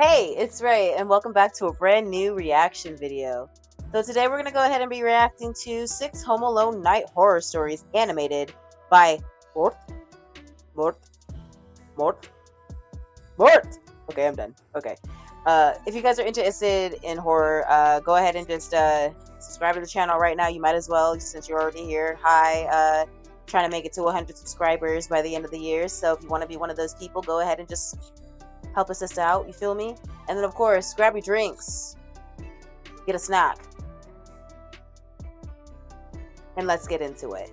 Hey, it's Ray, and welcome back to a brand new reaction video. So today we're going to go ahead and be reacting to 6 Home Alone night horror stories animated by Mort. Okay, I'm done. Okay. If you guys are interested in horror, go ahead and just subscribe to the channel right now. You might as well, since you're already here. Hi, trying to make it to 100 subscribers by the end of the year. So if you want to be one of those people, go ahead and just help us out, you feel me? And then of course, grab your drinks, get a snack, and let's get into it.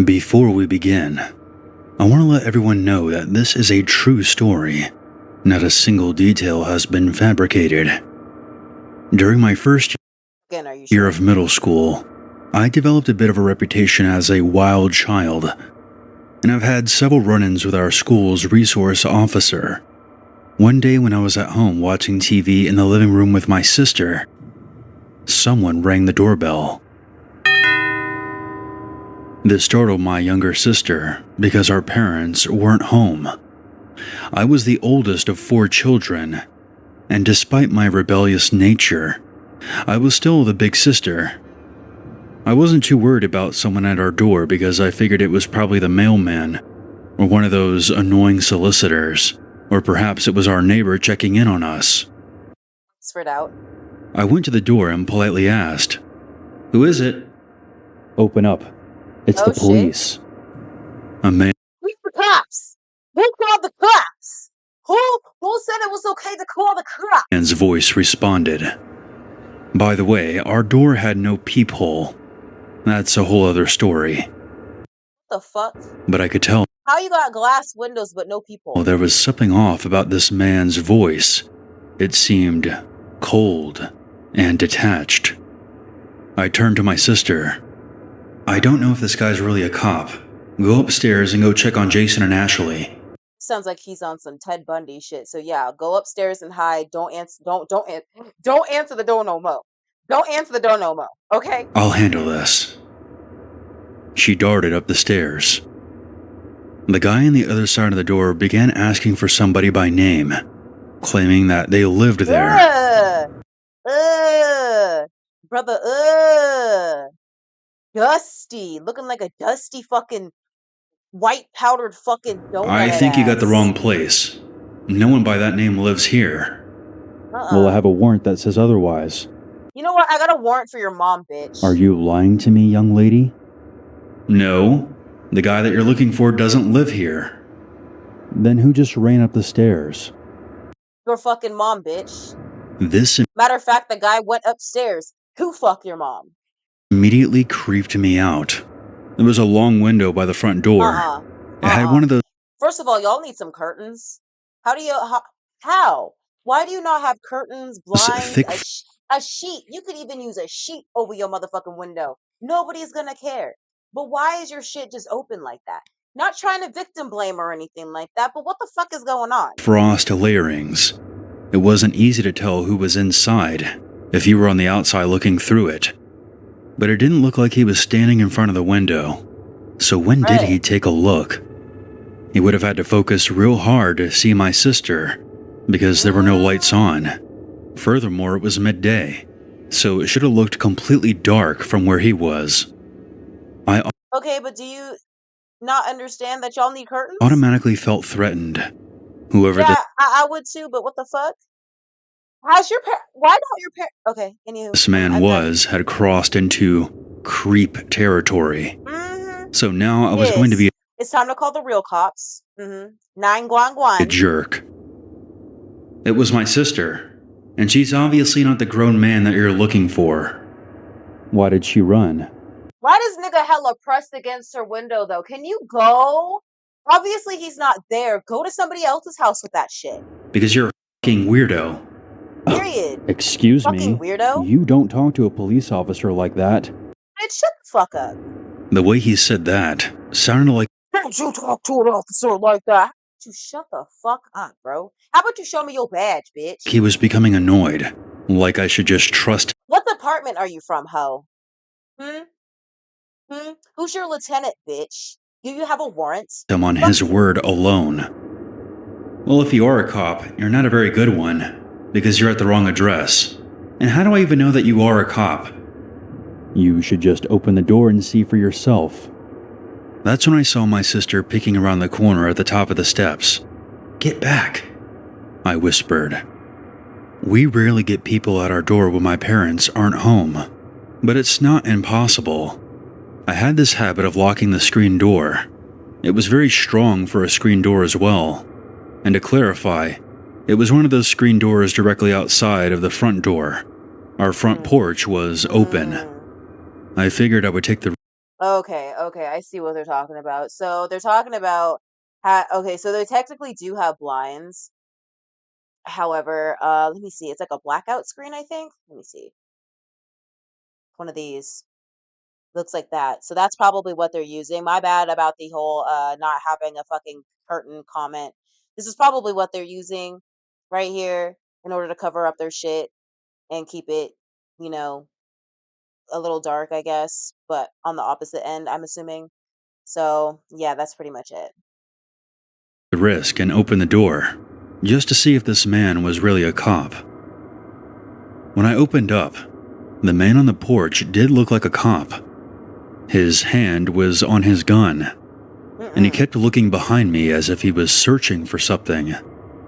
Before we begin, I want to let everyone know that this is a true story. Not a single detail has been fabricated. During my first year of middle school, I developed a bit of a reputation as a wild child, and I've had several run-ins with our school's resource officer. One day when I was at home watching TV in the living room with my sister, someone rang the doorbell. This startled my younger sister because our parents weren't home. I was the oldest of 4 children, and despite my rebellious nature, I was still the big sister. I wasn't too worried about someone at our door because I figured it was probably the mailman, or one of those annoying solicitors, or perhaps it was our neighbor checking in on us. Spread out. I went to the door and politely asked, "Who is it?" "Open up. It's the police." Shit. A man. Who's the cops? Who called the cops? Who said it was okay to call the cops? Man's voice responded. By the way, our door had no peephole. That's a whole other story. What the fuck? But I could tell. How you got glass windows but no peephole? There was something off about this man's voice. It seemed cold and detached. I turned to my sister. "I don't know if this guy's really a cop. Go upstairs and go check on Jason and Ashley." Sounds like he's on some Ted Bundy shit. So yeah, go upstairs and hide. Don't answer the door no more. Don't answer the door no more. Okay? "I'll handle this." She darted up the stairs. The guy on the other side of the door began asking for somebody by name, claiming that they lived there. Brother, dusty. Looking like a dusty fucking white powdered fucking donut. "I think you got the wrong place. No one by that name lives here." "Well, I have a warrant that says otherwise." You know what? I got a warrant for your mom, bitch. "Are you lying to me, young lady?" "No. The guy that you're looking for doesn't live here." "Then who just ran up the stairs?" Your fucking mom, bitch. This Matter of fact, the guy went upstairs to fuck your mom. Immediately creeped me out. There was a long window by the front door. It had one of those. First of all, y'all need some curtains. How do you... How? Why do you not have curtains, blinds, a sheet? You could even use a sheet over your motherfucking window. Nobody's gonna care. But why is your shit just open like that? Not trying to victim blame or anything like that, but what the fuck is going on? Frost layerings. It wasn't easy to tell who was inside if you were on the outside looking through it. But it didn't look like he was standing in front of the window. So when did he take a look? He would have had to focus real hard to see my sister, because there were no lights on. Furthermore, it was midday, so it should have looked completely dark from where he was. Okay, but do you not understand that y'all need curtains? Automatically felt threatened. I would too, but what the fuck? How's your why don't your okay, anywho. This man had crossed into creep territory. So now I was going to be it's time to call the real cops. 911. A jerk. It was my sister, and she's obviously not the grown man that you're looking for. Why did she run? Why does nigga hella pressed against her window though? Can you go? Obviously he's not there. Go to somebody else's house with that shit. Because you're a fucking weirdo. Period. Excuse me? Fucking weirdo? You don't talk to a police officer like that. Bitch, shut the fuck up. The way he said that sounded like... Don't you talk to an officer like that? You shut the fuck up, bro. How about you show me your badge, bitch? He was becoming annoyed. Like I should just trust... What department are you from, ho? Who's your lieutenant, bitch? Do you have a warrant? him on Fuck his you. word alone. Well, if you are a cop, you're not a very good one, because you're at the wrong address. And how do I even know that you are a cop? You should just open the door and see for yourself. That's when I saw my sister peeking around the corner at the top of the steps. Get back, I whispered. We rarely get people at our door when my parents aren't home, but it's not impossible. I had this habit of locking the screen door. It was very strong for a screen door as well. And to clarify, it was one of those screen doors directly outside of the front door. Our front porch was open. I figured I would take the Okay, I see what they're talking about. So they're talking about okay, so they technically do have blinds. However, let me see. It's like a blackout screen, I think. Let me see. One of these looks like that. So that's probably what they're using. My bad about the whole not having a fucking curtain comment. This is probably what they're using right here in order to cover up their shit and keep it, you know, a little dark, I guess, but on the opposite end, I'm assuming. So, yeah, that's pretty much it. risk and open the door, just to see if this man was really a cop. When I opened up, the man on the porch did look like a cop. His hand was on his gun, and he kept looking behind me as if he was searching for something.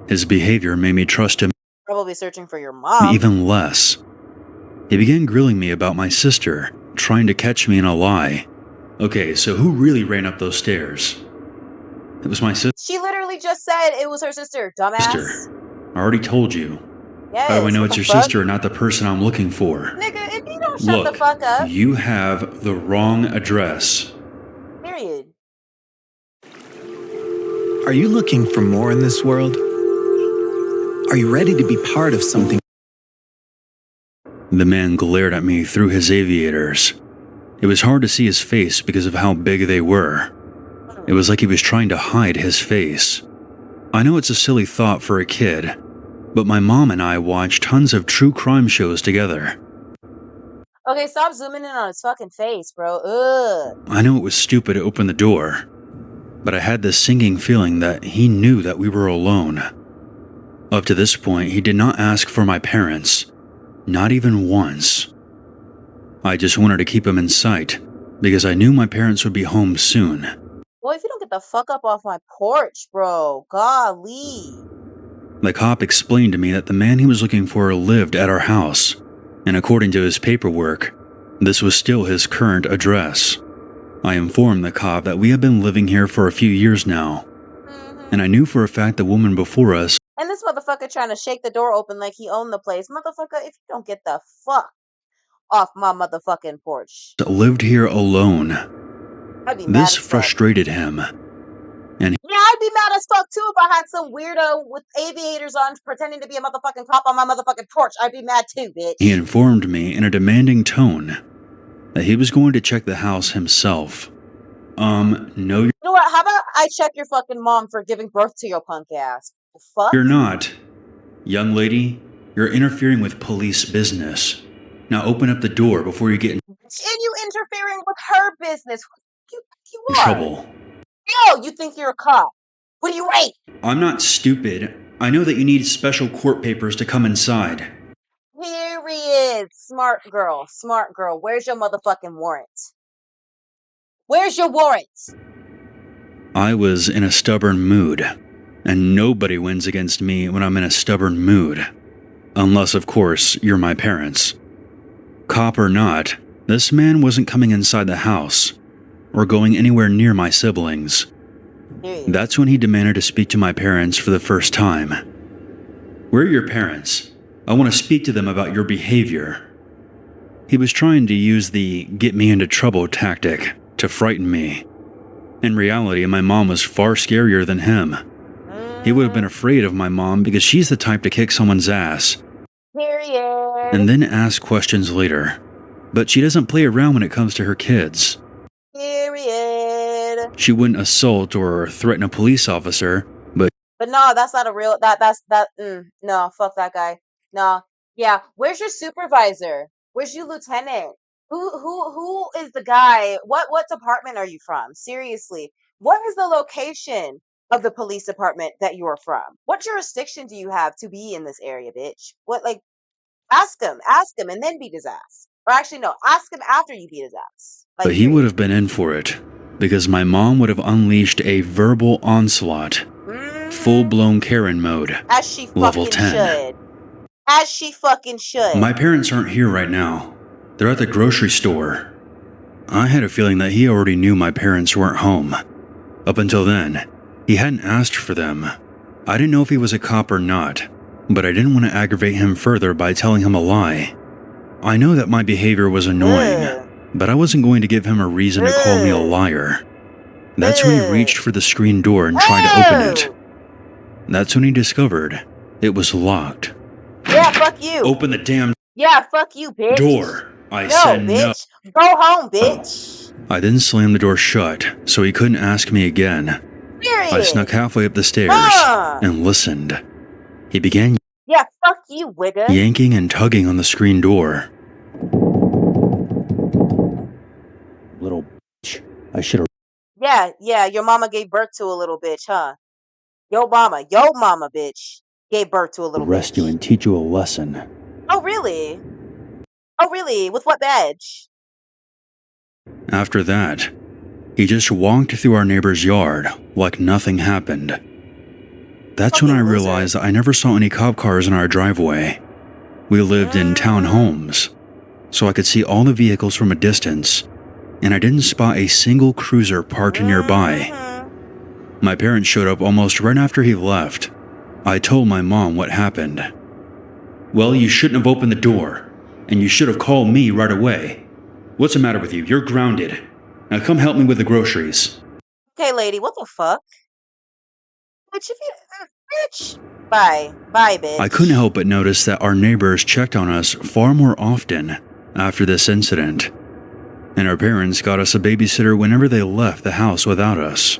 His behavior made me trust him Probably searching for your mom. even less. He began grilling me about my sister, trying to catch me in a lie. Okay, so who really ran up those stairs? It was my sister. She literally just said it was her sister, dumbass. I already told you. Yes. How do I know what it's the your fuck? sister and not the person I'm looking for? Nigga, if you don't shut the Look, fuck up, you have the wrong address. period. Are you looking for more in this world? Are you ready to be part of something? The man glared at me through his aviators. It was hard to see his face because of how big they were. It was like he was trying to hide his face. I know it's a silly thought for a kid, but my mom and I watched tons of true crime shows together. Okay, stop zooming in on his fucking face, bro. Ugh. I know it was stupid to open the door, but I had this sinking feeling that he knew that we were alone. Up to this point, he did not ask for my parents, not even once. I just wanted to keep him in sight, because I knew my parents would be home soon. Boy, if you don't get the fuck up off my porch, bro. Golly. The cop explained to me that the man he was looking for lived at our house, and according to his paperwork, this was still his current address. I informed the cop that we had been living here for a few years now, and I knew for a fact the woman before us And this motherfucker trying to shake the door open like he owned the place. Motherfucker, if you don't get the fuck off my motherfucking porch, lived here alone. I'd be mad This as fuck. frustrated him, and Yeah, I'd be mad as fuck too if I had some weirdo with aviators on pretending to be a motherfucking cop on my motherfucking porch. I'd be mad too, bitch. he informed me in a demanding tone that he was going to check the house himself. No, You know what? How about I check your fucking mom for giving birth to your punk ass? The fuck? you're not. Young lady, you're interfering with police business. Now open up the door before you get in And you interfering with her business. You are. trouble. Yo, you think you're a cop. What do you wait? I'm not stupid. I know that you need special court papers to come inside. Period. Smart girl. Smart girl. Where's your motherfucking warrant? Where's your warrant? I was in a stubborn mood, and nobody wins against me when I'm in a stubborn mood. Unless, of course, you're my parents. Cop or not, this man wasn't coming inside the house, or going anywhere near my siblings. Period. That's when he demanded to speak to my parents for the first time. Where are your parents? I want to speak to them about your behavior. He was trying to use the get me into trouble tactic to frighten me. In reality, my mom was far scarier than him. He would have been afraid of my mom because she's the type to kick someone's ass Period. and then ask questions later. But she doesn't play around when it comes to her kids. Period. She wouldn't assault or threaten a police officer, but no, that's not a real. No, fuck that guy. No, yeah. Where's your supervisor? Where's your lieutenant? Who is the guy? What department are you from? Seriously, What is the location of the police department that you are from? What jurisdiction do you have to be in this area, bitch? What, like, ask him, and then beat his ass. Or actually, no, ask him after you beat his ass. Like, But he would period. have been in for it, because my mom would have unleashed a verbal onslaught. Full-blown Karen mode. As she Level fucking 10. should. As she fucking should. My parents aren't here right now. They're at the grocery store. I had a feeling that he already knew my parents weren't home. Up until then, he hadn't asked for them. I didn't know if he was a cop or not, but I didn't want to aggravate him further by telling him a lie. I know that my behavior was annoying, but I wasn't going to give him a reason to call me a liar. That's when he reached for the screen door and tried to open it. That's when he discovered it was locked. Yeah, fuck you. Open the damn fuck you, bitch. door. I said no. Bitch. Go home, bitch. I then slammed the door shut so he couldn't ask me again. Period. I snuck halfway up the stairs and listened. He began fuck you, wigger. yanking and tugging on the screen door. Little bitch. I should have. Yeah, your mama gave birth to a little bitch, huh? Yo mama, bitch, gave birth to a little Arrest bitch. you and teach you a lesson. Oh, really? With what badge? After that, he just walked through our neighbor's yard like nothing happened. That's when I realized that I never saw any cop cars in our driveway. We lived in townhomes, so I could see all the vehicles from a distance, and I didn't spot a single cruiser parked nearby. My parents showed up almost right after he left. I told my mom what happened. Well, you shouldn't have opened the door, and you should have called me right away. What's the matter with you? You're grounded. Now come help me with the groceries. Okay, lady, what the fuck? Bitch, Bye, bitch. I couldn't help but notice that our neighbors checked on us far more often after this incident, and our parents got us a babysitter whenever they left the house without us.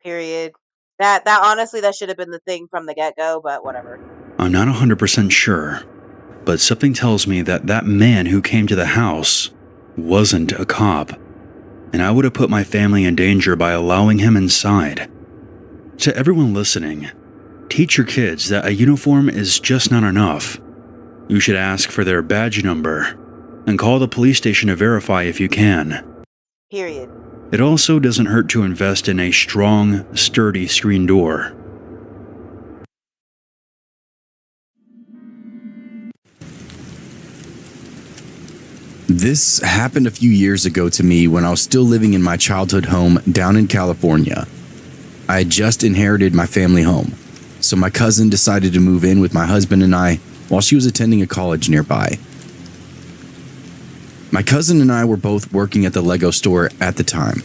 Period. That honestly, that should have been the thing from the get-go, but whatever. I'm not 100% sure, but something tells me that that man who came to the house wasn't a cop, and I would have put my family in danger by allowing him inside. To everyone listening, teach your kids that a uniform is just not enough. You should ask for their badge number and call the police station to verify if you can. Period. It also doesn't hurt to invest in a strong, sturdy screen door. This happened a few years ago to me when I was still living in my childhood home down in California. I had just inherited my family home, so my cousin decided to move in with my husband and I while she was attending a college nearby. My cousin and I were both working at the Lego store at the time,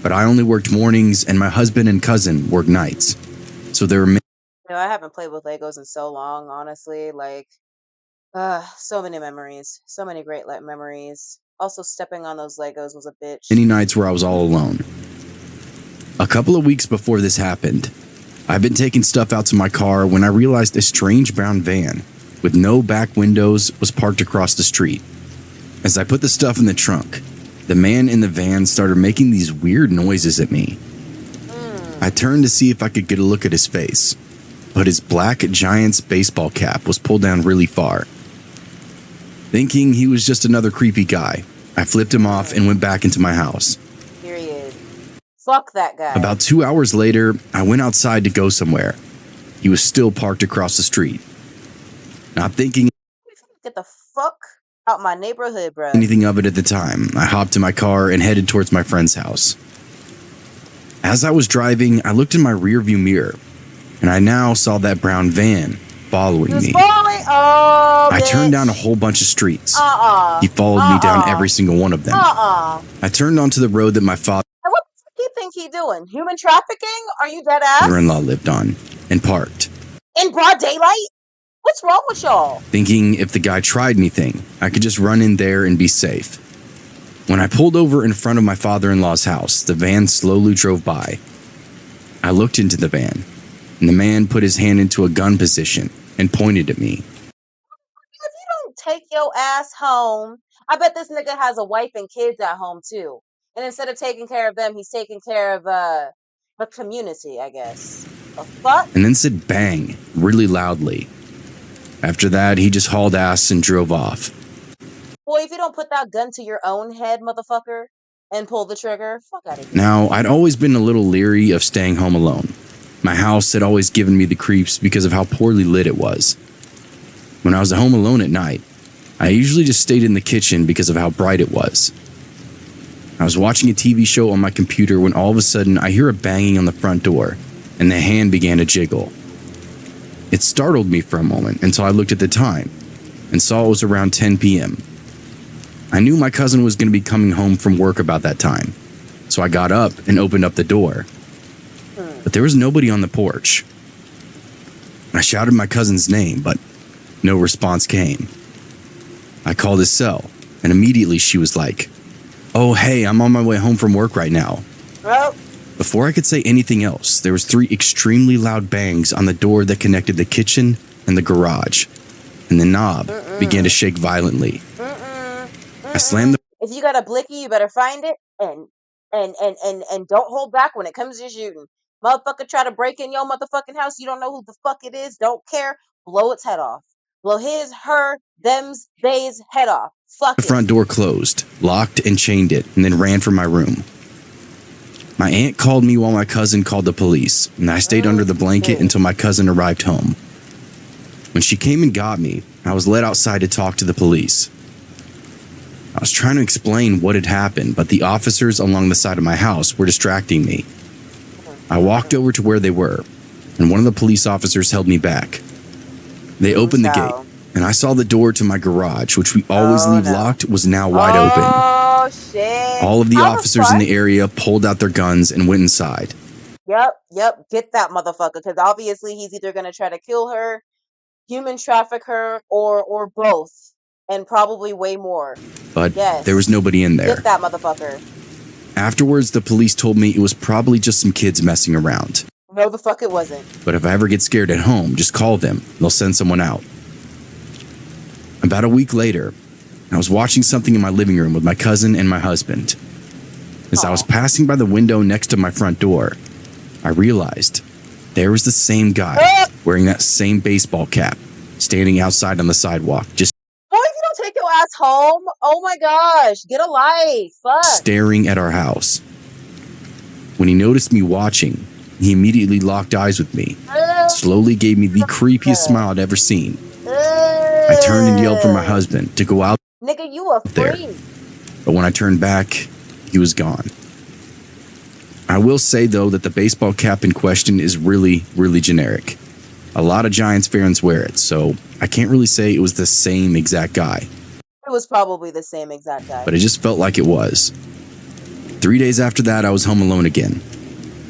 but I only worked mornings and my husband and cousin worked nights. So there were I haven't played with Legos in so long, honestly. Like, so many memories. So many great memories. Also, stepping on those Legos was a bitch. many nights where I was all alone. A couple of weeks before this happened, I'd been taking stuff out to my car when I realized a strange brown van with no back windows was parked across the street. As I put the stuff in the trunk, the man in the van started making these weird noises at me. I turned to see if I could get a look at his face, but his black Giants baseball cap was pulled down really far. Thinking he was just another creepy guy, I flipped him off and went back into my house. Period. Fuck that guy. About 2 hours later, I went outside to go somewhere. He was still parked across the street. Not thinking Get the fuck out my neighborhood, bro. anything of it at the time, I hopped in my car and headed towards my friend's house. As I was driving, I looked in my rearview mirror, and I now saw that brown van following me. Oh, I bitch. turned down a whole bunch of streets. Uh-uh. He followed me down every single one of them. Uh-uh. I turned onto the road that my What the fuck do you think he doing? Human trafficking? Are you dead ass? father-in-law lived on and parked. In broad daylight? What's wrong with y'all? Thinking if the guy tried anything, I could just run in there and be safe. When I pulled over in front of my father-in-law's house, the van slowly drove by. I looked into the van, and the man put his hand into a gun position and pointed at me. If you don't take your ass home, I bet this nigga has a wife and kids at home too. And instead of taking care of them, he's taking care of The community, I guess. The fuck? and then said bang really loudly. After that, he just hauled ass and drove off. Boy, if you don't put that gun to your own head, motherfucker, and pull the trigger, fuck out of here. Now, I'd always been a little leery of staying home alone. My house had always given me the creeps because of how poorly lit it was. When I was home alone at night, I usually just stayed in the kitchen because of how bright it was. I was watching a TV show on my computer when all of a sudden I hear a banging on the front door, and the hand began to jiggle. It startled me for a moment until I looked at the time and saw it was around 10 p.m. I knew my cousin was going to be coming home from work about that time, so I got up and opened up the door. But there was nobody on the porch. I shouted my cousin's name, but no response came. I called his cell, and immediately she was like, "Oh, hey, I'm on my way home from work right now." Well, Before I could say anything else, there was 3 extremely loud bangs on the door that connected the kitchen and the garage, and the knob began to shake violently. I slammed the if you got a blicky, you better find it and don't hold back when it comes to shooting. Motherfucker try to break in your motherfucking house, you don't know who the fuck it is, don't care, blow its head off. Blow his, her, them's, they's head off. Fuck it. front door closed, locked and chained it, and then ran for my room. My aunt called me while my cousin called the police, and I stayed under the blanket until my cousin arrived home. When she came and got me, I was led outside to talk to the police. I was trying to explain what had happened, but the officers along the side of my house were distracting me. I walked over to where they were, and one of the police officers held me back. They opened the gate, and I saw the door to my garage, which we always leave locked, was now wide open. Oh, shit. All of the How officers in fuck? the area pulled out their guns and went inside. Yep, get that motherfucker, because obviously he's either going to try to kill her, human traffic her, or both, and probably way more. But Yes. there was nobody in there. Get that motherfucker. Afterwards, the police told me it was probably just some kids messing around. No, the fuck it wasn't. But if I ever get scared at home, just call them. They'll send someone out. About a week later, I was watching something in my living room with my cousin and my husband. As I was passing by the window next to my front door, I realized there was the same guy wearing that same baseball cap, standing outside on the sidewalk, just Boy, if you don't take your ass home, oh my gosh, get a life. Fuck. staring at our house. When he noticed me watching, he immediately locked eyes with me, slowly gave me the creepiest smile I'd ever seen. I turned and yelled for my husband to go out Nigga, you a there. freak. But when I turned back, he was gone. I will say, though, that the baseball cap in question is really, really generic. A lot of Giants fans wear it, so I can't really say it was the same exact guy, It was probably the same exact guy. but it just felt like it was. 3 days after that, I was home alone again.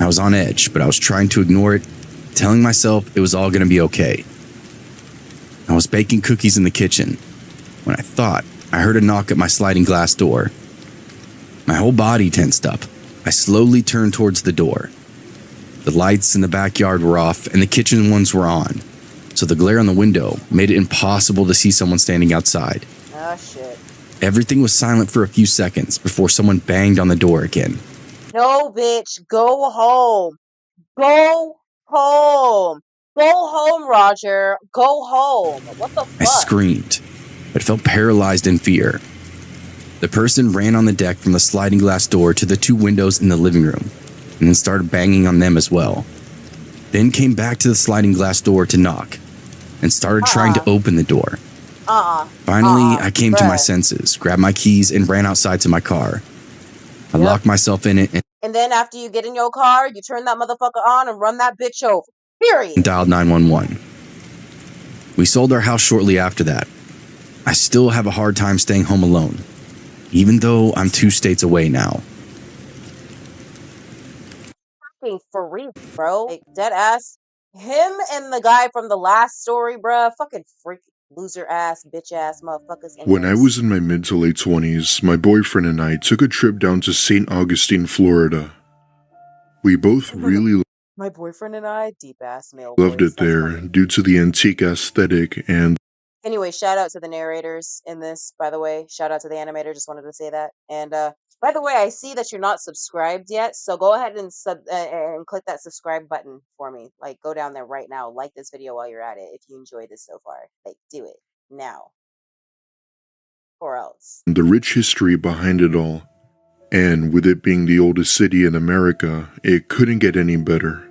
I was on edge, but I was trying to ignore it, telling myself it was all going to be okay. I was baking cookies in the kitchen when I thought I heard a knock at my sliding glass door. My whole body tensed up. I slowly turned towards the door. The lights in the backyard were off and the kitchen ones were on, so the glare on the window made it impossible to see someone standing outside. Oh, shit. Everything was silent for a few seconds before someone banged on the door again. No, bitch. Go home. Go home. Go home, Roger. Go home. What the fuck? I screamed, but felt paralyzed in fear. The person ran on the deck from the sliding glass door to the 2 windows in the living room, and then started banging on them as well. Then came back to the sliding glass door to knock, and started trying to open the door. Finally, I came to my senses, grabbed my keys, and ran outside to my car. I locked myself in it And then after you get in your car, you turn that motherfucker on and run that bitch over. Period. and dialed 911. We sold our house shortly after that. I still have a hard time staying home alone, even though I'm 2 states away now. Fucking for real, bro. Like, dead ass. Him and the guy from the last story, bruh. Fucking freak, loser ass, bitch ass motherfuckers. When I Anyways. was in my mid to late 20s, my boyfriend and I took a trip down to St. Augustine, Florida. We both really My boyfriend and I, deep ass male loved voice. it That's there funny. due to the antique aesthetic and Anyway, shout out to the narrators in this, by the way. Shout out to the animator. Just wanted to say that. And By the way, I see that you're not subscribed yet, so go ahead and and click that subscribe button for me. Like, go down there right now, like this video while you're at it. If you enjoyed this so far, like, do it now, or else. the rich history behind it all. And with it being the oldest city in America, it couldn't get any better.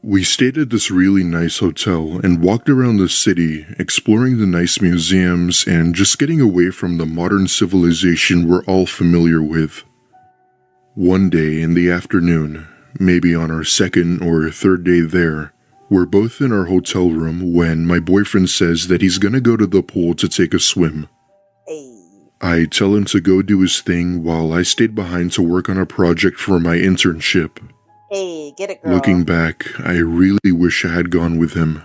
We stayed at this really nice hotel and walked around the city, exploring the nice museums and just getting away from the modern civilization we're all familiar with. One day in the afternoon, maybe on our second or third day there, we're both in our hotel room when my boyfriend says that he's gonna go to the pool to take a swim. Hey, I tell him to go do his thing while I stayed behind to work on a project for my internship. hey, get it, girl. Looking back, I really wish I had gone with him.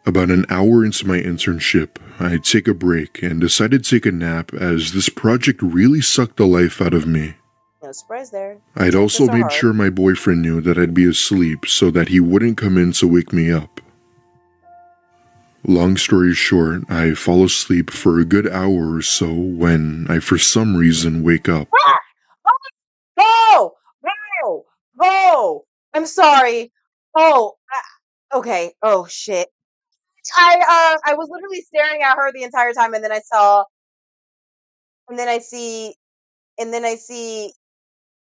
About an hour into my internship, I take a break and decide to take a nap as this project really sucked the life out of me. No surprise there. I'd also made sure my boyfriend knew that I'd be asleep so that he wouldn't come in to wake me up. Long story short, I fall asleep for a good hour or so when I for some reason wake up. Go! Go! Go! I'm sorry. Oh, okay. Oh shit. I was literally staring at her the entire time, and then I saw, and then I see, and then I see.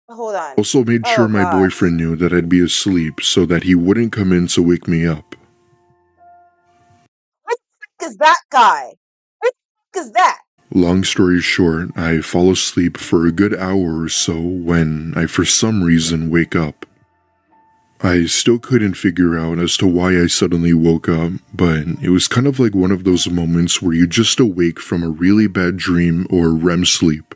Hold on. Also made sure my boyfriend knew that I'd be asleep so that he wouldn't come in to wake me up. What the fuck is that guy? What the fuck is that? Long story short, I fall asleep for a good hour or so when I for some reason wake up. I still couldn't figure out as to why I suddenly woke up, but it was kind of like one of those moments where you just awake from a really bad dream or REM sleep.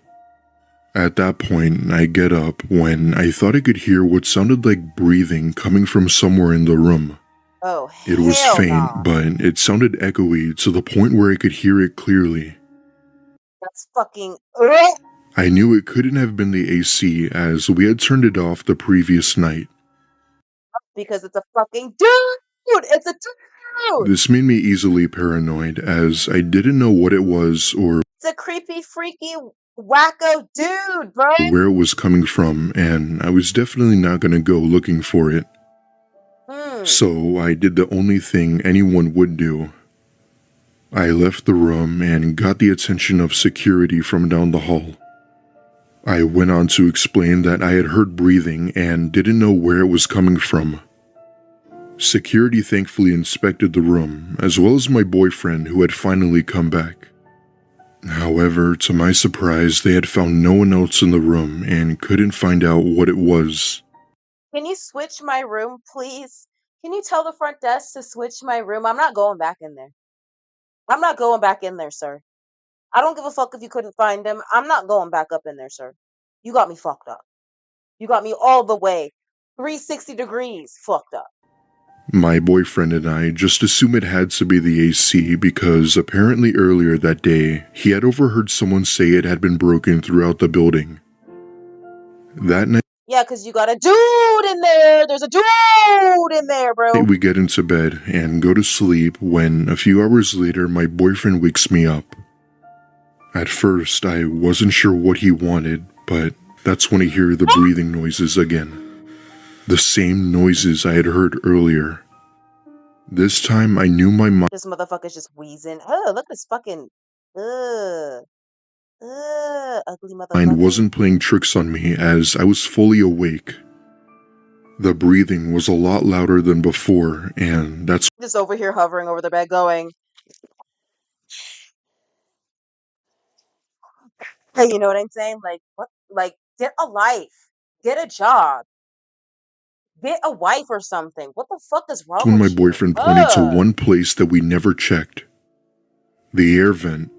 At that point, I get up when I thought I could hear what sounded like breathing coming from somewhere in the room. Oh, It was hell faint, nah. but it sounded echoey to the point where I could hear it clearly. That's fucking. I knew it couldn't have been the AC as we had turned it off the previous night. Because it's a fucking dude! It's a dude! This made me easily paranoid as I didn't know what it was or It's a creepy, freaky, wacko dude, bro! where it was coming from, and I was definitely not going to go looking for it. So I did the only thing anyone would do. I left the room and got the attention of security from down the hall. I went on to explain that I had heard breathing and didn't know where it was coming from. Security thankfully inspected the room, as well as my boyfriend who had finally come back. However, to my surprise, they had found no one else in the room and couldn't find out what it was. Can you switch my room, please? Can you tell the front desk to switch my room? I'm not going back in there. I'm not going back in there, sir. I don't give a fuck if you couldn't find him. I'm not going back up in there, sir. You got me fucked up. You got me all the way 360 degrees fucked up. My boyfriend and I just assumed it had to be the AC because apparently earlier that day, he had overheard someone say it had been broken throughout the building. That night, Yeah, because you got a dude in there. There's a dude in there, bro. we get into bed and go to sleep when a few hours later my boyfriend wakes me up. At first, I wasn't sure what he wanted, but that's when I hear the breathing noises again. The same noises I had heard earlier. This time I knew my mind This motherfucker's just wheezing. Oh, look at this fucking. Ugly motherfucker. wasn't playing tricks on me as I was fully awake. The breathing was a lot louder than before, and that's Just over here hovering over the bed going, hey, you know what I'm saying? Like, what? Like, get a life. Get a job. Get a wife or something. What the fuck is wrong when my with you? boyfriend pointed to one place that we never checked. The air vent.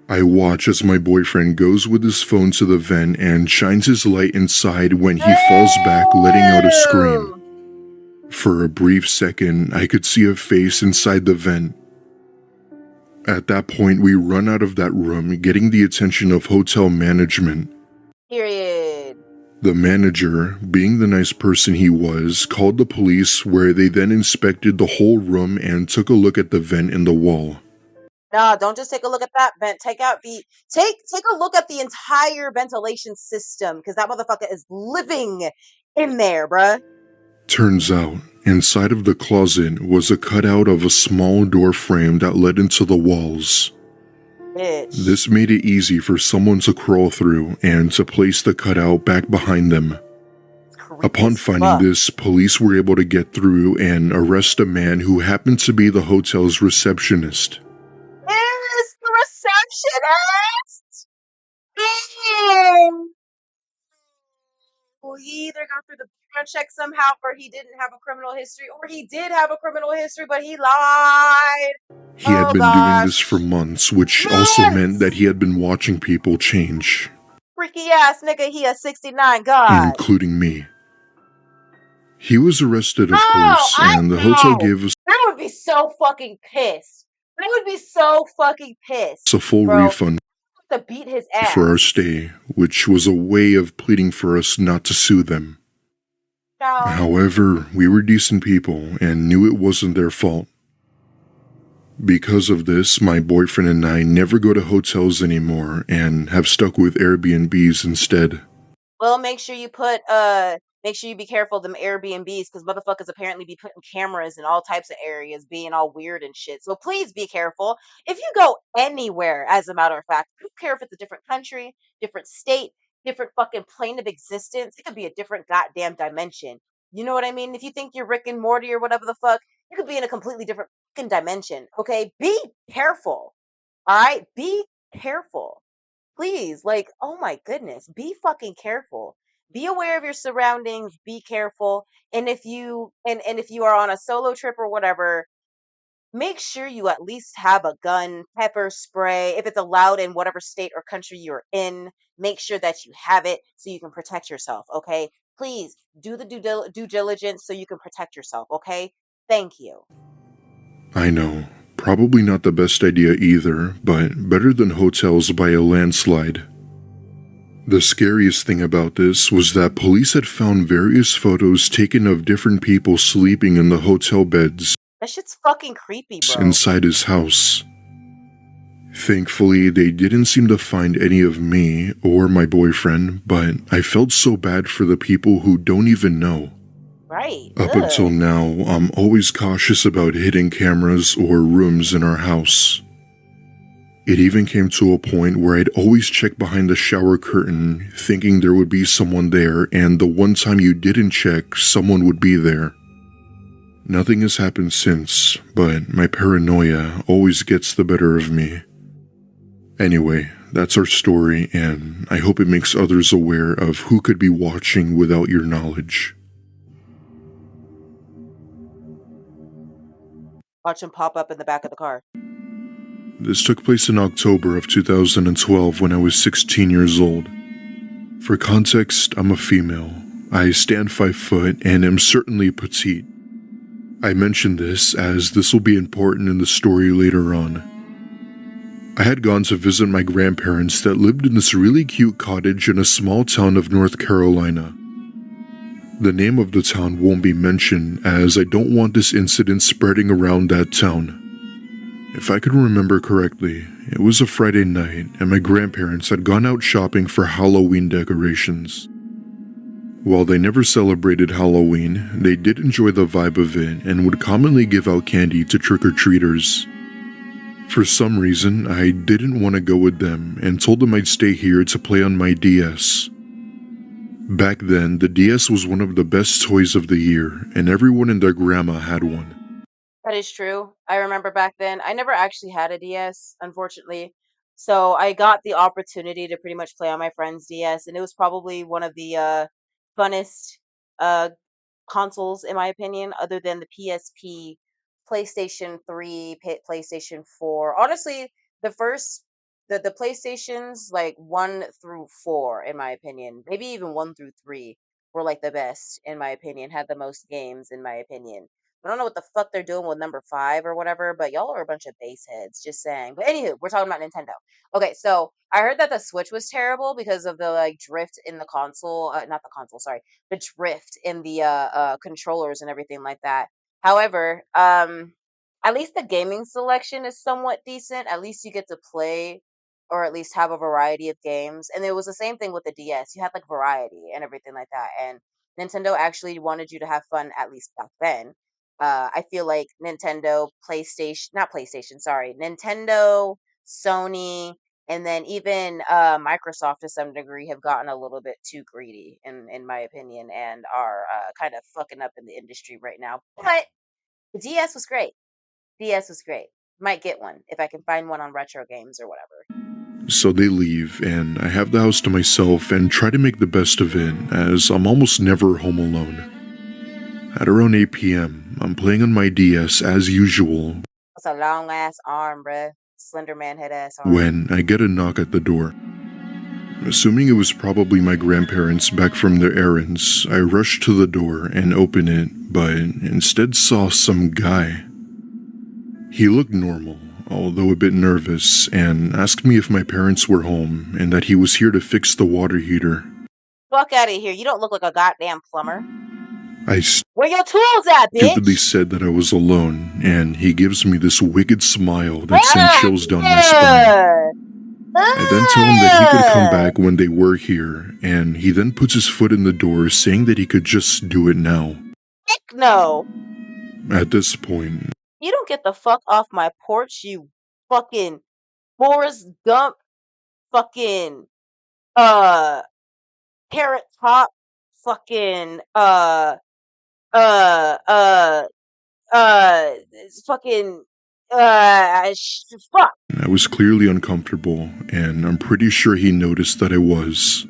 I watch as my boyfriend goes with his phone to the vent and shines his light inside when he falls back, letting out a scream. For a brief second, I could see a face inside the vent. At that point, we run out of that room, getting the attention of hotel management. Period. The manager, being the nice person he was, called the police where they then inspected the whole room and took a look at the vent in the wall. No, don't just take a look at that vent. Take a look at the entire ventilation system, because that motherfucker is living in there, bruh. Turns out, inside of the closet was a cutout of a small door frame that led into the walls. Bitch. This made it easy for someone to crawl through and to place the cutout back behind them. Creepy Upon as finding fuck. this, police were able to get through and arrest a man who happened to be the hotel's receptionist. Is the receptionist? Ew. Well, he either got through the background check somehow, or he didn't have a criminal history, or he did have a criminal history, but he lied. He had Oh, been doing this for gosh. months, which also meant that he had been watching people change, Freaky ass nigga, he a 69, God. including me. He was arrested, of Oh, course, I and the hotel know. gave us I would be so fucking pissed. I would be so fucking pissed, a full bro. refund To beat his for our ass. stay, which was a way of pleading for us not to sue them. No. However, we were decent people and knew it wasn't their fault. Because of this, my boyfriend and I never go to hotels anymore and have stuck with Airbnbs instead. Well, make sure you be careful of them Airbnbs, because motherfuckers apparently be putting cameras in all types of areas, being all weird and shit. So please be careful. If you go anywhere, as a matter of fact, I don't care if it's a different country, different state, different fucking plane of existence. It could be a different goddamn dimension. You know what I mean? If you think you're Rick and Morty or whatever the fuck, you could be in a completely different fucking dimension. Okay? Be careful. All right? Be careful. Please, like, oh my goodness, be fucking careful. Be aware of your surroundings, be careful. And if you are on a solo trip or whatever, make sure you at least have a gun, pepper spray. If it's allowed in whatever state or country you're in, make sure that you have it so you can protect yourself, okay? Please do the due diligence so you can protect yourself, okay? Thank you. I know, probably not the best idea either, but better than hotels by a landslide. The scariest thing about this was that police had found various photos taken of different people sleeping in the hotel beds That shit's fucking creepy, bro. inside his house. Thankfully, they didn't seem to find any of me or my boyfriend, but I felt so bad for the people who don't even know. Right. Up Ugh. until now, I'm always cautious about hitting cameras or rooms in our house. It even came to a point where I'd always check behind the shower curtain, thinking there would be someone there, and the one time you didn't check, someone would be there. Nothing has happened since, but my paranoia always gets the better of me. Anyway, that's our story, and I hope it makes others aware of who could be watching without your knowledge. Watch him pop up in the back of the car. This took place in October of 2012 when I was 16 years old. For context, I'm a female. I stand 5 foot and am certainly petite. I mention this as this will be important in the story later on. I had gone to visit my grandparents that lived in this really cute cottage in a small town of North Carolina. The name of the town won't be mentioned as I don't want this incident spreading around that town. If I could remember correctly, it was a Friday night and my grandparents had gone out shopping for Halloween decorations. While they never celebrated Halloween, they did enjoy the vibe of it and would commonly give out candy to trick-or-treaters. For some reason, I didn't want to go with them and told them I'd stay here to play on my DS. Back then, the DS was one of the best toys of the year, and everyone and their grandma had one. That is true. I remember back then, I never actually had a DS, unfortunately. So I got the opportunity to pretty much play on my friend's DS, and it was probably one of the funnest uh consoles in my opinion, other than the PSP, PlayStation 3, PlayStation 4. Honestly, the first the PlayStations like 1 through 4 in my opinion, maybe even 1 through 3 were like the best in my opinion, had the most games in my opinion. I don't know what the fuck they're doing with number 5 or whatever, but y'all are a bunch of baseheads, just saying. But anywho, we're talking about Nintendo. Okay, so I heard that the Switch was terrible because of the like drift in the console, not the console, sorry, the drift in the controllers and everything like that. However, at least the gaming selection is somewhat decent. At least you get to play or at least have a variety of games. And it was the same thing with the DS. You had like variety and everything like that. And Nintendo actually wanted you to have fun at least back then. I feel like Nintendo, PlayStation, not PlayStation, sorry, Nintendo, Sony, and then even Microsoft to some degree have gotten a little bit too greedy, in my opinion, and are kind of fucking up in the industry right now. But the DS was great. DS was great. Might get one if I can find one on retro games or whatever. So they leave, and I have the house to myself and try to make the best of it, as I'm almost never home alone. At around 8 p.m., I'm playing on my DS as usual. That's a long ass arm, bruh. Slender man head ass arm. When I get a knock at the door. Assuming it was probably my grandparents back from their errands, I rushed to the door and opened it, but instead saw some guy. He looked normal, although a bit nervous, and asked me if my parents were home and that he was here to fix the water heater. Fuck out of here. You don't look like a goddamn plumber. I Where your tools at, bitch? stupidly said that I was alone, and he gives me this wicked smile that sent chills down my spine. I then told him that he could come back when they were here, and he then puts his foot in the door saying that he could just do it now. Heck no. At this point, You don't get the fuck off my porch, you fucking Forrest Gump fucking carrot top fucking fucking fuck. I was clearly uncomfortable, and I'm pretty sure he noticed that I was.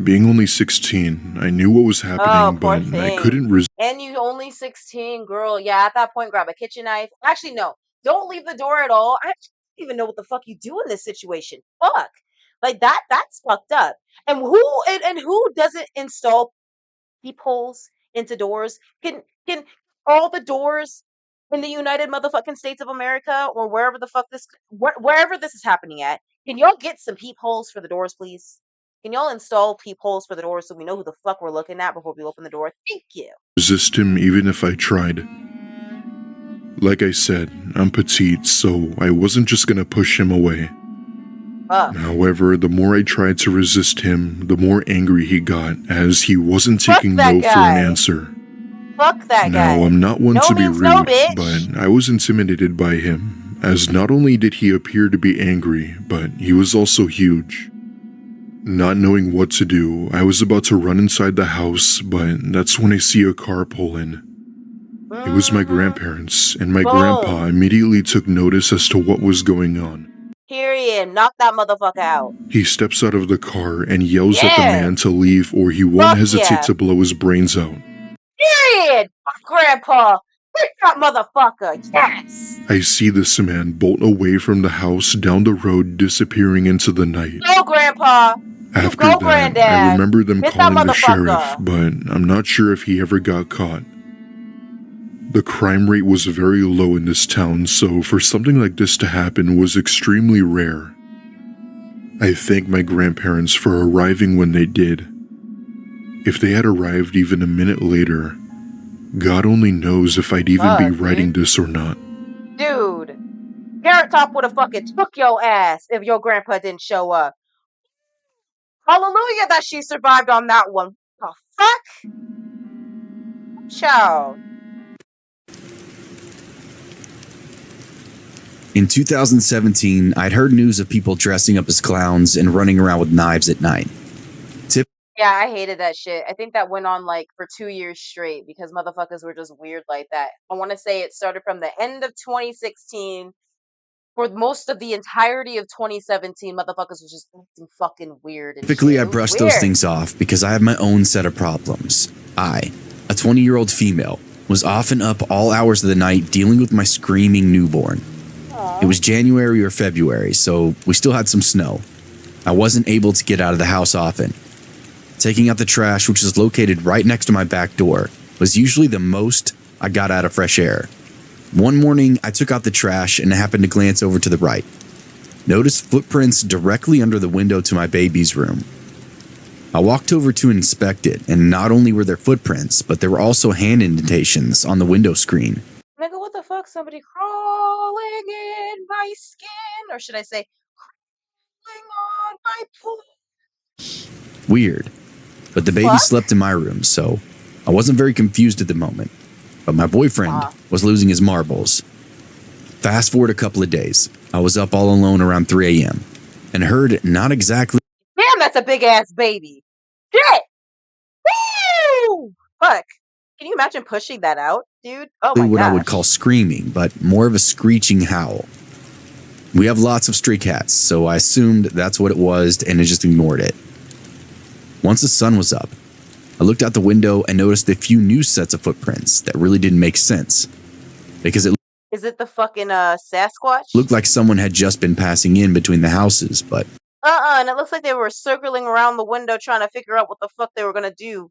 Being only 16, I knew what was happening, poor but I thing. couldn't resist. And you only 16, girl. Yeah, at that point, grab a kitchen knife. Actually, no. Don't leave the door at all. I actually don't even know what the fuck you do in this situation. Fuck. Like that's fucked up. And who doesn't install peepholes into doors? Can all the doors in the United motherfucking States of America or wherever the fuck wherever this is happening at, can y'all get some peepholes for the doors, please? Can y'all install peepholes for the doors so we know who the fuck we're looking at before we open the door? Thank you. Resist him even if I tried. Like I said, I'm petite, so I wasn't just gonna push him away. However, the more I tried to resist him, the more angry he got, as he wasn't taking no for an answer. Fuck that guy. Now, I'm not one No to be means rude, no, bitch. but I was intimidated by him, as not only did he appear to be angry, but he was also huge. Not knowing what to do, I was about to run inside the house, but that's when I see a car pull in. It was my grandparents, and my grandpa immediately took notice as to what was going on. Period. Knock that motherfucker out. He steps out of the car and yells at the man to leave or he won't hesitate to blow his brains out. Period. Grandpa. Break that motherfucker. Yes. I see this man bolt away from the house down the road, disappearing into the night. Go, Grandpa. After go, that, Granddad. I remember them Get calling that the sheriff, motherfucker. but I'm not sure if he ever got caught. The crime rate was very low in this town, so for something like this to happen was extremely rare. I thank my grandparents for arriving when they did. If they had arrived even a minute later, God only knows if I'd even be writing this or not. Dude, Carrot Top would have fucking took your ass if your grandpa didn't show up. Hallelujah that she survived on that one. The fuck? Child. In 2017, I'd heard news of people dressing up as clowns and running around with knives at night. Yeah, I hated that shit. I think that went on like for 2 years straight because motherfuckers were just weird like that. I want to say it started from the end of 2016. For most of the entirety of 2017, motherfuckers was just acting fucking weird. And Typically, shit. I brush those things off because I have my own set of problems. I, a 20-year-old female, was often up all hours of the night dealing with my screaming newborn. It was January or February, so we still had some snow. I wasn't able to get out of the house often. Taking out the trash, which is located right next to my back door, was usually the most I got out of fresh air. One morning, I took out the trash and happened to glance over to the right. Noticed footprints directly under the window to my baby's room. I walked over to inspect it, and not only were there footprints, but there were also hand indentations on the window screen. Nigga, what the fuck? fuck? Somebody crawling in my skin, or should I say, crawling on my pool? Weird. But the baby Fuck? slept in my room, so I wasn't very confused at the moment. But my boyfriend was losing his marbles. Fast forward a couple of days. I was up all alone around 3 a.m. and heard not exactly. Damn, that's a big ass baby. Shit! Woo! Fuck. Can you imagine pushing that out, dude? Oh my what gosh. I would call screaming, but more of a screeching howl. We have lots of stray cats, so I assumed that's what it was and I just ignored it. Once the sun was up, I looked out the window and noticed a few new sets of footprints that really didn't make sense. Because Is it the fucking Sasquatch? looked like someone had just been passing in between the houses, but and it looks like they were circling around the window trying to figure out what the fuck they were gonna do.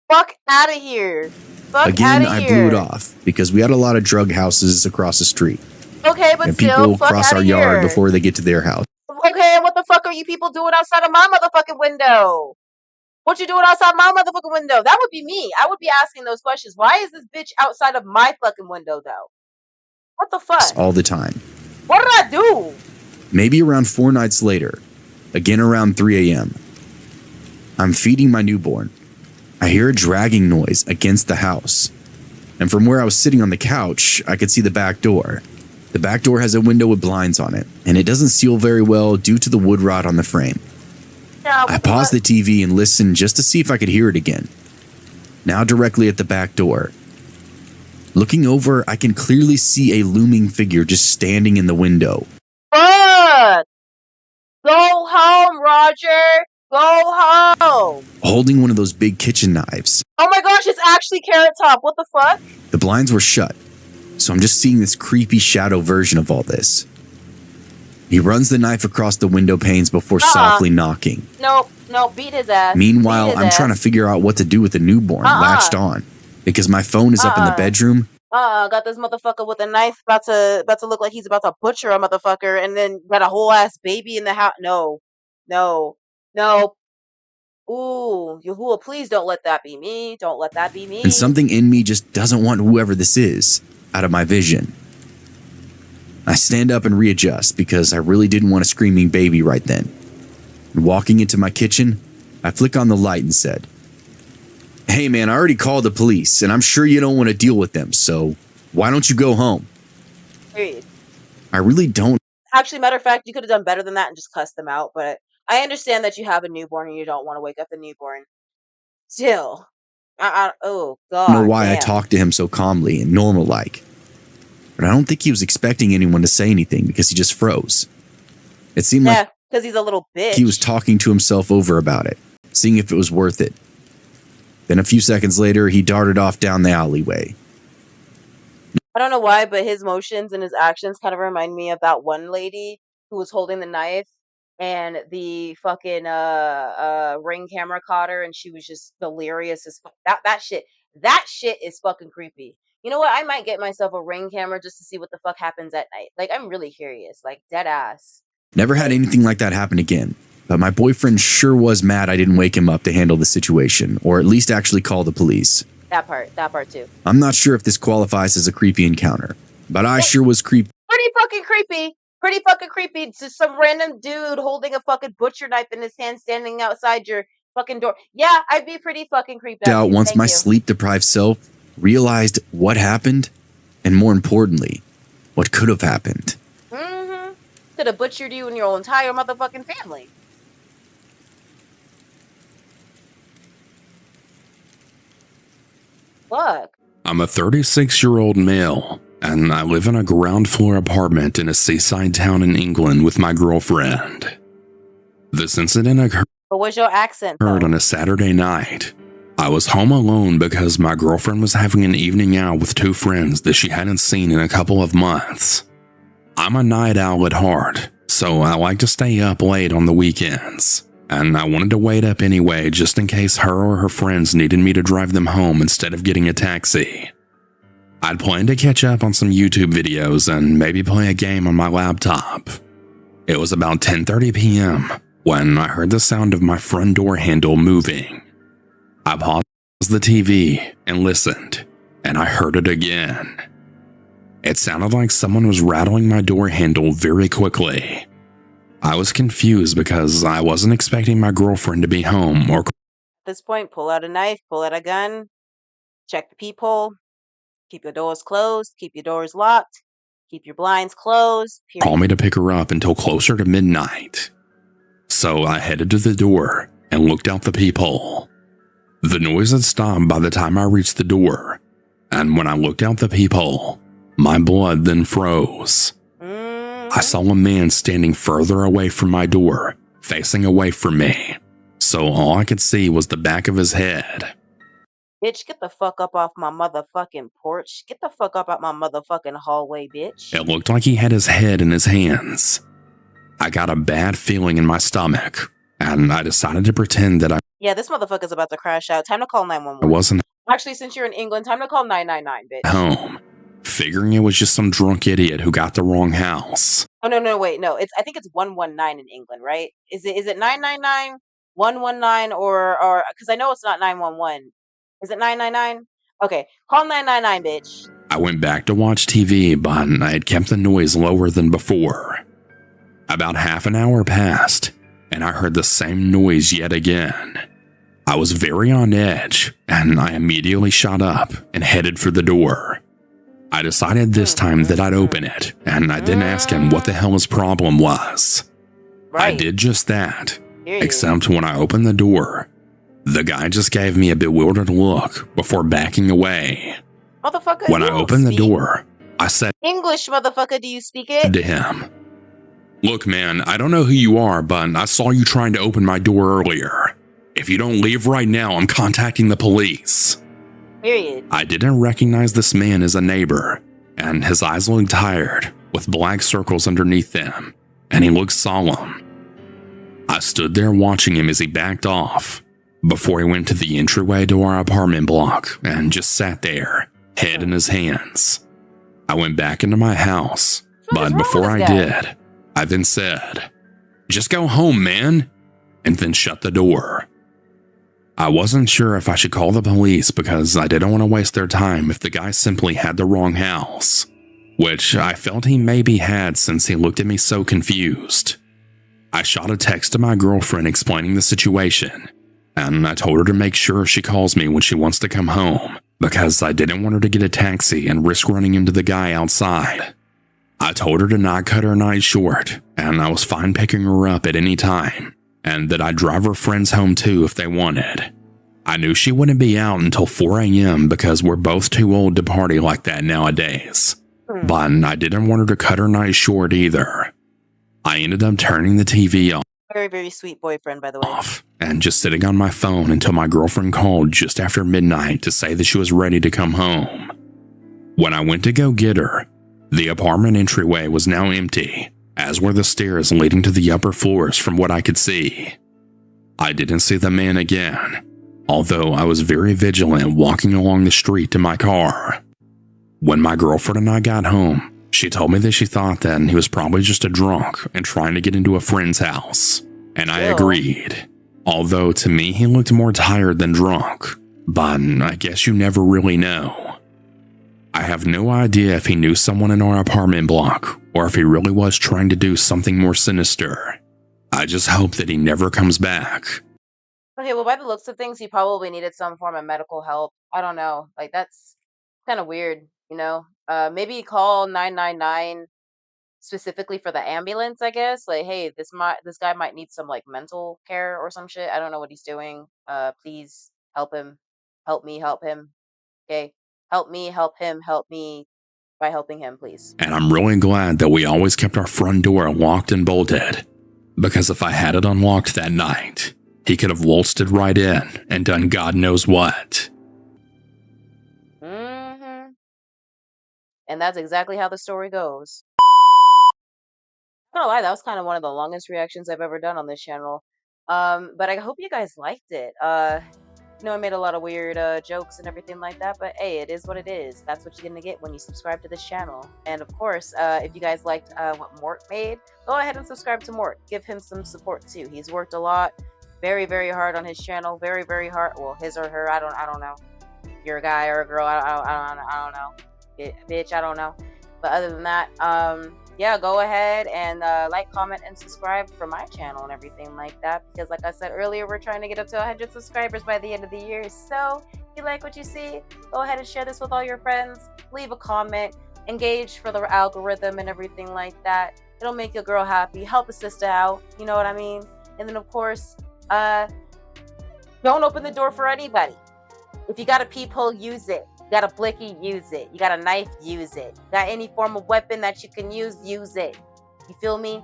Fuck out of here. Fuck again, outta I here. blew it off because we had a lot of drug houses across the street. Okay, but And still, people fuck cross outta our yard here. before they get to their house. Okay, and what the fuck are you people doing outside of my motherfucking window? What you doing outside my motherfucking window? That would be me. I would be asking those questions. Why is this bitch outside of my fucking window, though? What the fuck? All the time. What did I do? Maybe around 4 nights later, again around 3 a.m., I'm feeding my newborn. I hear a dragging noise against the house. And from where I was sitting on the couch, I could see the back door. The back door has a window with blinds on it, and it doesn't seal very well due to the wood rot on the frame. I paused the TV and listened just to see if I could hear it again. Now directly at the back door. Looking over, I can clearly see a looming figure just standing in the window. Fuck! Go home, Roger! Go home! Holding one of those big kitchen knives. Oh my gosh, it's actually Carrot Top. What the fuck? The blinds were shut, so I'm just seeing this creepy shadow version of all this. He runs the knife across the window panes before softly knocking. Nope, beat his ass. Meanwhile, I'm trying to figure out what to do with the newborn latched on, because my phone is up in the bedroom. Got this motherfucker with a knife about to look like he's about to butcher a motherfucker, and then got a whole ass baby in the house. No. Ooh, Yahuwah, please don't let that be me. Don't let that be me. And something in me just doesn't want whoever this is out of my vision. I stand up and readjust because I really didn't want a screaming baby right then. And walking into my kitchen, I flick on the light and said, "Hey man, I already called the police and I'm sure you don't want to deal with them, so why don't you go home?" Period. I really don't. Actually, matter of fact, you could have done better than that and just cussed them out, but I understand that you have a newborn and you don't want to wake up the newborn. Still. Oh god. I don't know why I damn. talked to him so calmly and normal-like. But I don't think he was expecting anyone to say anything because he just froze. It seemed like because he's a little bitch. he was talking to himself over about it, seeing if it was worth it. Then a few seconds later, he darted off down the alleyway. I don't know why, but his motions and his actions kind of remind me of that one lady who was holding the knife and the fucking ring camera caught her and she was just delirious as fuck. That shit is fucking creepy. You know what? I might get myself a ring camera just to see what the fuck happens at night. Like, I'm really curious. Like, dead ass. Never had anything like that happen again, but my boyfriend sure was mad I didn't wake him up to handle the situation, or at least actually call the police. That part too. I'm not sure if this qualifies as a creepy encounter, but I sure was creeped. Pretty fucking creepy. Just some random dude holding a fucking butcher knife in his hand standing outside your fucking door. Yeah, I'd be pretty fucking creeped out. Once my sleep-deprived self realized what happened, and more importantly, what could have happened. Could have butchered you and your entire motherfucking family. Fuck. I'm a 36-year-old male, and I live in a ground floor apartment in a seaside town in England with my girlfriend. This incident occurred But what's your accent, though? on a Saturday night. I was home alone because my girlfriend was having an evening out with two friends that she hadn't seen in a couple of months. I'm a night owl at heart, so I like to stay up late on the weekends, and I wanted to wait up anyway just in case her or her friends needed me to drive them home instead of getting a taxi. I'd planned to catch up on some YouTube videos and maybe play a game on my laptop. It was about 10:30 p.m. when I heard the sound of my front door handle moving. I paused the TV and listened, and I heard it again. It sounded like someone was rattling my door handle very quickly. I was confused because I wasn't expecting my girlfriend to be home or At this point, pull out a knife, pull out a gun, check the peephole, keep your doors closed, keep your doors locked, keep your blinds closed. call me to pick her up until closer to midnight. So I headed to the door and looked out the peephole. The noise had stopped by the time I reached the door, and when I looked out the peephole, my blood then froze. I saw a man standing further away from my door, facing away from me, so all I could see was the back of his head. Bitch, get the fuck up off my motherfucking porch. Get the fuck up out my motherfucking hallway, bitch. It looked like he had his head in his hands. I got a bad feeling in my stomach, and I decided to pretend that I Yeah, this motherfucker's about to crash out. Time to call 911. wasn't Actually, since you're in England, time to call 999, bitch. home, figuring it was just some drunk idiot who got the wrong house. Oh, no, wait, no. I think it's 119 in England, right? Is it 999, 119, or because I know it's not 911. Is it 999? Okay, call 999, bitch. I went back to watch TV, but I had kept the noise lower than before. About half an hour passed, and I heard the same noise yet again. I was very on edge, and I immediately shot up and headed for the door. I decided this time that I'd open it, and I didn't ask him what the hell his problem was. Right. I did just that, Period. except when I opened the door, the guy just gave me a bewildered look before backing away. Motherfucker, When you I don't opened the speak door, I said English, motherfucker, do you speak it? to him, "Look, man, I don't know who you are, but I saw you trying to open my door earlier. If you don't leave right now, I'm contacting the police." Period. I didn't recognize this man as a neighbor, and his eyes looked tired, with black circles underneath them, and he looked solemn. I stood there watching him as he backed off, before he went to the entryway to our apartment block and just sat there, head in his hands. I went back into my house, What is but wrong before with I this guy? did, I then said, "Just go home, man," and then shut the door. I wasn't sure if I should call the police because I didn't want to waste their time if the guy simply had the wrong house, which I felt he maybe had since he looked at me so confused. I shot a text to my girlfriend explaining the situation, and I told her to make sure she calls me when she wants to come home because I didn't want her to get a taxi and risk running into the guy outside. I told her to not cut her night short, and I was fine picking her up at any time, and that I'd drive her friends home too if they wanted. I knew she wouldn't be out until 4 a.m. because we're both too old to party like that nowadays, but I didn't want her to cut her night short either. I ended up turning the TV Very, very sweet boyfriend, by the way. off and just sitting on my phone until my girlfriend called just after midnight to say that she was ready to come home. When I went to go get her, the apartment entryway was now empty, as were the stairs leading to the upper floors from what I could see. I didn't see the man again, although I was very vigilant walking along the street to my car. When my girlfriend and I got home, she told me that she thought that he was probably just a drunk and trying to get into a friend's house, and I agreed. Although to me he looked more tired than drunk, but I guess you never really know. I have no idea if he knew someone in our apartment block or if he really was trying to do something more sinister. I just hope that he never comes back. Okay, well, by the looks of things, he probably needed some form of medical help. I don't know. Like, that's kind of weird, you know? Maybe call 999 specifically for the ambulance, I guess. Like, hey, this guy might need some, like, mental care or some shit. I don't know what he's doing. Please help him. Help me help him. Okay? Help me help him. Help me by helping him, please. And I'm really glad that we always kept our front door locked and bolted, because if I had it unlocked that night, he could have waltzed it right in and done God knows what. Mm-hmm. And that's exactly how the story goes. Not gonna lie, that was kind of one of the longest reactions I've ever done on this channel. But I hope you guys liked it. You know, I made a lot of weird jokes and everything like that, but hey, it is what it is. That's what you're gonna get when you subscribe to this channel. And of course, if you guys liked what Mort made, go ahead and subscribe to Mort. Give him some support too. He's worked a lot, very, very hard on his channel. Very, very hard. Well, his or her, I don't know. If you're a guy or a girl, I don't know. Bitch, I don't know. But other than that, yeah, go ahead and like, comment, and subscribe for my channel and everything like that. Because like I said earlier, we're trying to get up to 100 subscribers by the end of the year. So if you like what you see, go ahead and share this with all your friends. Leave a comment. Engage for the algorithm and everything like that. It'll make your girl happy. Help a sister out. You know what I mean? And then, of course, don't open the door for anybody. If you got a peephole, use it. You got a blicky, use it. You got a knife, use it. Got any form of weapon that you can use it. You feel me?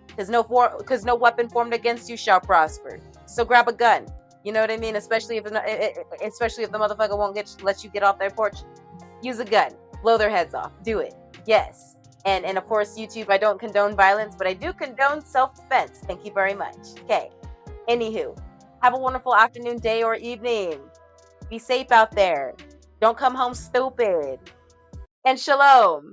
Because no weapon formed against you shall prosper. So grab a gun. You know what I mean? Especially if the motherfucker won't let you get off their porch. Use a gun. Blow their heads off. Do it. Yes. And of course, YouTube, I don't condone violence, but I do condone self-defense. Thank you very much. Okay. Anywho, have a wonderful afternoon, day, or evening. Be safe out there. Don't come home stupid. And shalom.